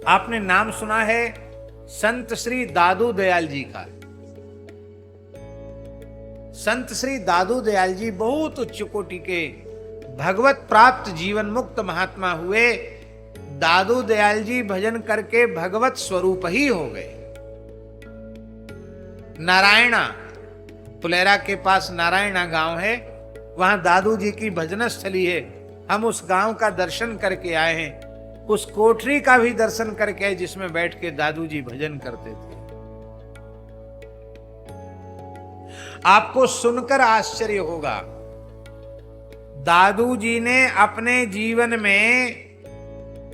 आपने नाम सुना है संत श्री दादू दयाल जी का। संत श्री दादू दयाल जी बहुत उच्च कोटि के भगवत प्राप्त जीवन मुक्त महात्मा हुए। दादू दयाल जी भजन करके भगवत स्वरूप ही हो गए। नारायणा, पुलेरा के पास नारायणा गांव है, वहां दादू जी की भजन स्थली है। हम उस गांव का दर्शन करके आए हैं, उस कोठरी का भी दर्शन करके आए जिसमें बैठ के दादू जी भजन करते थे। आपको सुनकर आश्चर्य होगा, दादू जी ने अपने जीवन में,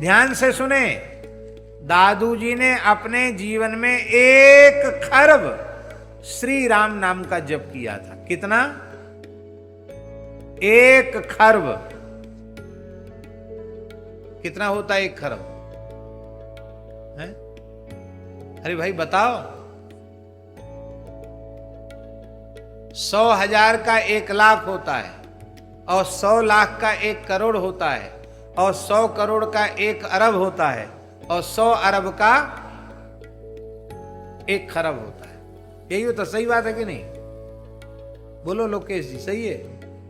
ध्यान से सुने, दादू जी ने अपने जीवन में 1 खरब श्री राम नाम का जप किया था। कितना? 1 खरब। कितना होता है 1 खरब? है? अरे भाई बताओ। 100,000 का 1 लाख होता है, और 100 लाख का 1 करोड़ होता है, और 100 करोड़ का 1 अरब होता है, और 100 अरब का 1 खरब होता है। यही हो तो सही बात है कि नहीं? बोलो लोकेश जी, सही है?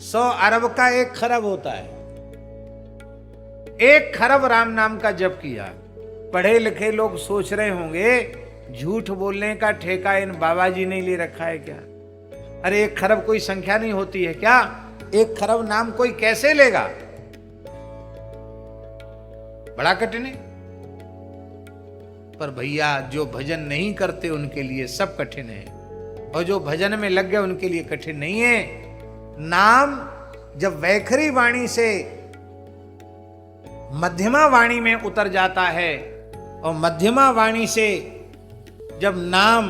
100 अरब का 1 खरब होता है। 1 खरब राम नाम का जप किया। पढ़े लिखे लोग सोच रहे होंगे झूठ बोलने का ठेका इन बाबा जी ने ले रखा है क्या? अरे 1 खरब कोई संख्या नहीं होती है क्या? 1 खरब नाम कोई कैसे लेगा? बड़ा कठिन है। पर भैया जो भजन नहीं करते उनके लिए सब कठिन है, और जो भजन में लग गए उनके लिए कठिन नहीं है। नाम जब वैखरी वाणी से मध्यमा वाणी में उतर जाता है, और मध्यमा वाणी से जब नाम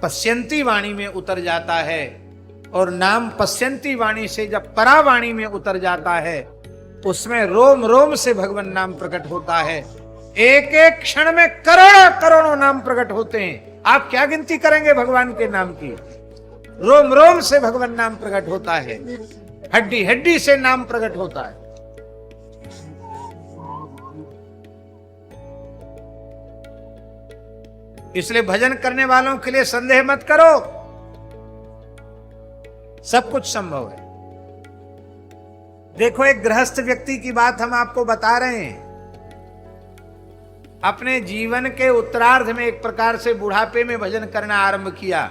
पश्यंती वाणी में उतर जाता है, और नाम पश्यंती वाणी से जब परावाणी में उतर जाता है, उसमें रोम रोम से भगवान नाम प्रकट होता है। एक एक क्षण में करोड़ों करोड़ों नाम प्रकट होते हैं। आप क्या गिनती करेंगे भगवान के नाम की? रोम रोम से भगवान नाम प्रकट होता है, हड्डी हड्डी से नाम प्रकट होता है। इसलिए भजन करने वालों के लिए संदेह मत करो, सब कुछ संभव है। देखो, एक गृहस्थ व्यक्ति की बात हम आपको बता रहे हैं। अपने जीवन के उत्तरार्ध में एक प्रकार से बुढ़ापे में भजन करना आरंभ किया।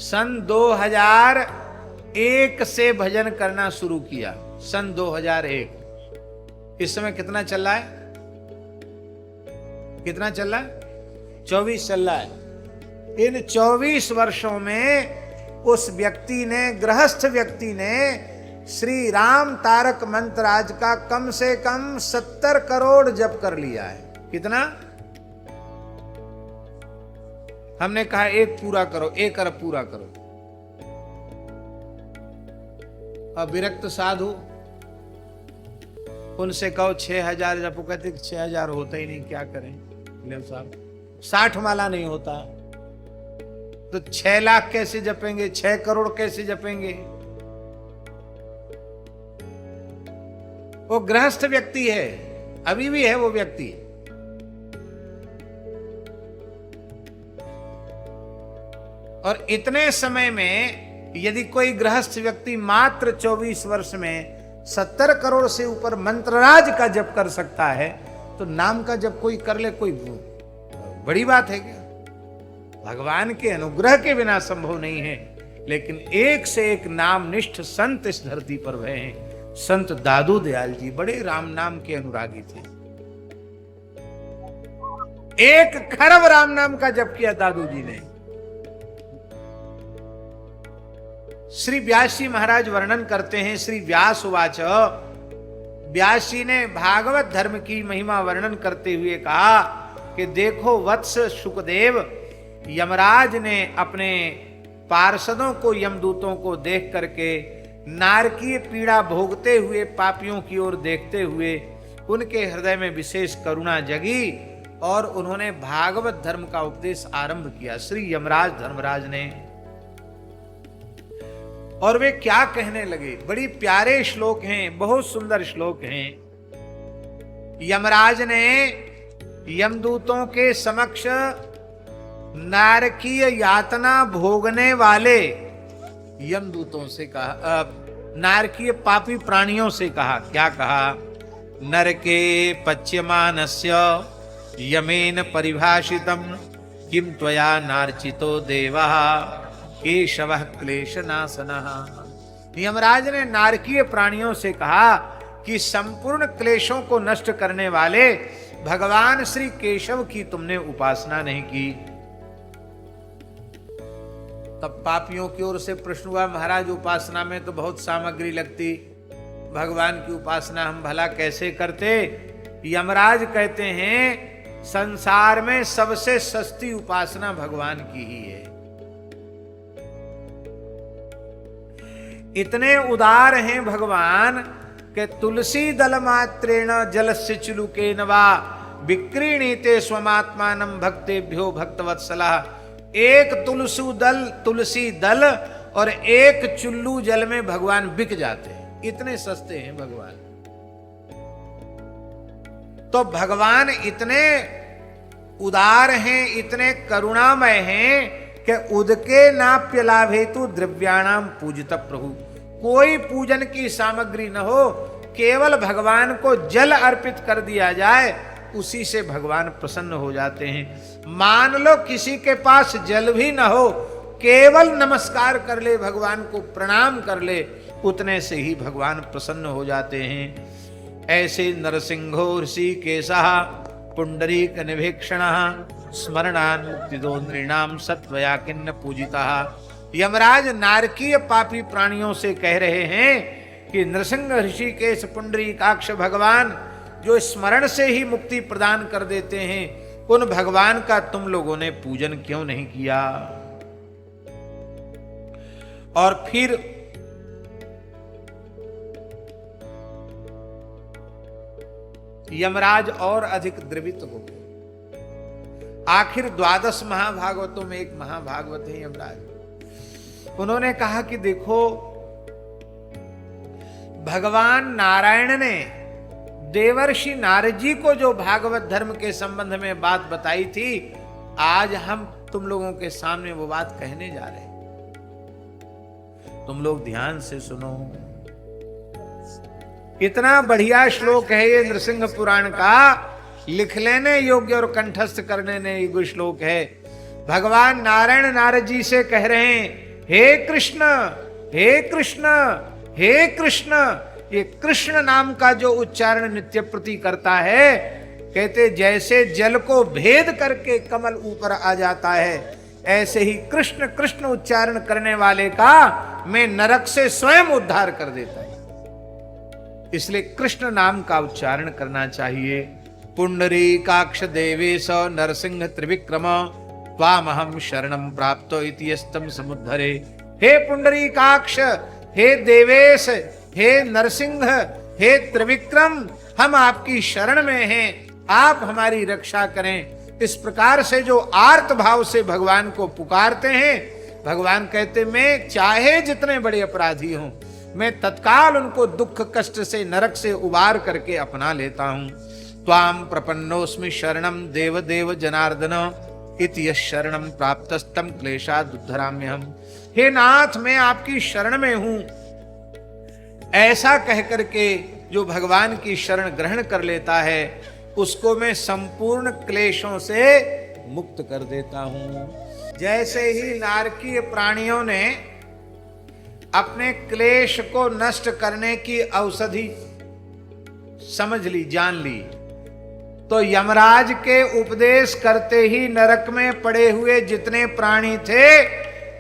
सन 2001 से भजन करना शुरू किया। सन 2001। इस समय कितना चल रहा है? कितना चल रहा है? 24 चल रहा है। इन 24 वर्षों में उस व्यक्ति ने, गृहस्थ व्यक्ति ने, श्री राम तारक मंत्र आज का कम से कम 70 करोड़ जप कर लिया है। कितना? हमने कहा 1 पूरा करो, 1 अरब पूरा करो। अब विरक्त साधु, उनसे कहो 6,000 जपो, कहते 6,000 होता ही नहीं, क्या करें साहब? 60 माला नहीं होता तो 6 लाख कैसे जपेंगे? 6 करोड़ कैसे जपेंगे? वो गृहस्थ व्यक्ति है, अभी भी है वो व्यक्ति। और इतने समय में यदि कोई गृहस्थ व्यक्ति मात्र 24 वर्ष में 70 करोड़ से ऊपर मंत्रराज का जप कर सकता है, तो नाम का जब कोई कर ले, कोई बड़ी बात है क्या? भगवान के अनुग्रह के बिना संभव नहीं है। लेकिन एक से एक नाम निष्ठ संत इस धरती पर भये हैं। संत दादू दयाल जी बड़े राम नाम के अनुरागी थे। 1 खरब राम नाम का जप किया दादू जी ने। श्री व्यास जी महाराज वर्णन करते हैं, श्री व्यास उवाच, व्यास जी ने भागवत धर्म की महिमा वर्णन करते हुए कहा कि देखो वत्स शुकदेव, यमराज ने अपने पार्षदों को, यमदूतों को देख करके नारकीय पीड़ा भोगते हुए पापियों की ओर देखते हुए उनके हृदय में विशेष करुणा जगी, और उन्होंने भागवत धर्म का उपदेश आरंभ किया श्री यमराज धर्मराज ने। और वे क्या कहने लगे? बड़ी प्यारे श्लोक हैं, बहुत सुंदर श्लोक हैं। यमराज ने यमदूतों के समक्ष नारकीय यातना भोगने वाले यमदूतों से कहा, नारकीय पापी प्राणियों से कहा, क्या कहा? नरके पच्यमानस्य यमेन परिभाषितम किम त्वया नार्चितो देवः केशवः क्लेशनाशनः। यमराज ने नारकीय प्राणियों से कहा कि संपूर्ण क्लेशों को नष्ट करने वाले भगवान श्री केशव की तुमने उपासना नहीं की। तब पापियों की ओर से प्रश्न हुआ, महाराज उपासना में तो बहुत सामग्री लगती, भगवान की उपासना हम भला कैसे करते? यमराज कहते हैं संसार में सबसे सस्ती उपासना भगवान की ही है। इतने उदार हैं भगवान कि तुलसी दल मात्रेण जलस्य चुलुकेन वा विक्रीणीते स्वमात्मानं भक्तेभ्यो भक्तवत्सलः। एक तुलसी दल और एक चुल्लू जल में भगवान बिक जाते हैं, इतने सस्ते हैं भगवान। तो भगवान इतने उदार हैं, इतने करुणामय हैं कि उदके नाप्य लाभेतु द्रव्याणाम पूजित प्रभु। कोई पूजन की सामग्री न हो, केवल भगवान को जल अर्पित कर दिया जाए, उसी से भगवान प्रसन्न हो जाते हैं। मान लो किसी के पास जल भी न हो, केवल नमस्कार कर ले, भगवान को प्रणाम कर ले, उतने से ही भगवान प्रसन्न हो जाते हैं। ऐसे नरसिंहो ऋषिकेशः पुंडरीक निभीक्षणः स्मरणान् मुक्तिदो नृणाम सत्वया किन्न पूजितः। यमराज नारकीय पापी प्राणियों से कह रहे हैं कि नरसिंह ऋषिकेश पुंडरीकाक्ष भगवान जो स्मरण से ही मुक्ति प्रदान कर देते हैं, उन भगवान का तुम लोगों ने पूजन क्यों नहीं किया? और फिर यमराज और अधिक द्रवित हो गए। आखिर 12 महाभागवतों में एक महाभागवत है यमराज। उन्होंने कहा कि देखो, भगवान नारायण ने देवर्षि नारद जी को जो भागवत धर्म के संबंध में बात बताई थी, आज हम तुम लोगों के सामने वो बात कहने जा रहे हैं। तुम लोग ध्यान से सुनो। कितना बढ़िया श्लोक है ये नृसिंह पुराण का, लिख लेने योग्य और कंठस्थ करने योग्य श्लोक है। भगवान नारायण नारद जी से कह रहे हैं, हे कृष्ण, हे कृष्ण, हे कृष्ण। ये कृष्ण नाम का जो उच्चारण नित्य प्रति करता है, कहते जैसे जल को भेद करके कमल ऊपर आ जाता है, ऐसे ही कृष्ण कृष्ण उच्चारण करने वाले का मैं नरक से स्वयं उद्धार कर देता है। इसलिए कृष्ण नाम का उच्चारण करना चाहिए। पुंडरीकाक्ष देवेश नरसिंह त्रिविक्रम त्वामहं शरणं प्राप्तो इति यस्तम समुद्धरे। हे पुंडरीकाक्ष, हे देवेश, हे नरसिंह, हे त्रिविक्रम, हम आपकी शरण में हैं, आप हमारी रक्षा करें। इस प्रकार से जो आर्त भाव से भगवान को पुकारते हैं, भगवान कहते मैं चाहे जितने बड़े अपराधी हों, मैं तत्काल उनको दुख कष्ट से नरक से उबार करके अपना लेता हूं। त्वाम प्रपन्नोस्मि शरणम देव देव जनार्दन इति यः शरणम प्राप्तस्तम क्लेशाद् उद्धराम्यहम्। हे नाथ, मैं आपकी शरण में हूं, ऐसा कह करके जो भगवान की शरण ग्रहण कर लेता है, उसको मैं संपूर्ण क्लेशों से मुक्त कर देता हूं। जैसे ही नारकीय प्राणियों ने अपने क्लेश को नष्ट करने की औषधि समझ ली, जान ली, तो यमराज के उपदेश करते ही नरक में पड़े हुए जितने प्राणी थे,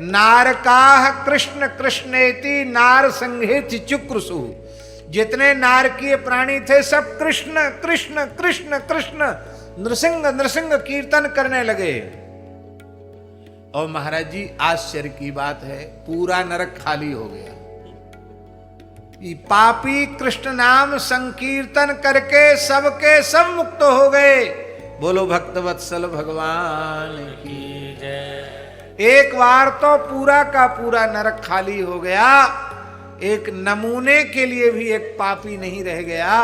नारकाह कृष्ण कृष्णेति नार संघेति चुक्रसु, जितने नारकीय प्राणी थे सब कृष्ण कृष्ण कृष्ण कृष्ण नृसिंह नृसिंह कीर्तन करने लगे। और महाराज जी, आश्चर्य की बात है, पूरा नरक खाली हो गया। ये पापी कृष्ण नाम संकीर्तन करके सबके सब मुक्त हो गए। बोलो भक्तवत्सल भगवान की जय। एक बार तो पूरा का पूरा नरक खाली हो गया, एक नमूने के लिए भी एक पापी नहीं रह गया।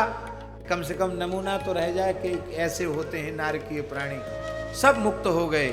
कम से कम नमूना तो रह जाए कि ऐसे होते हैं नारकीय प्राणी। सब मुक्त हो गए।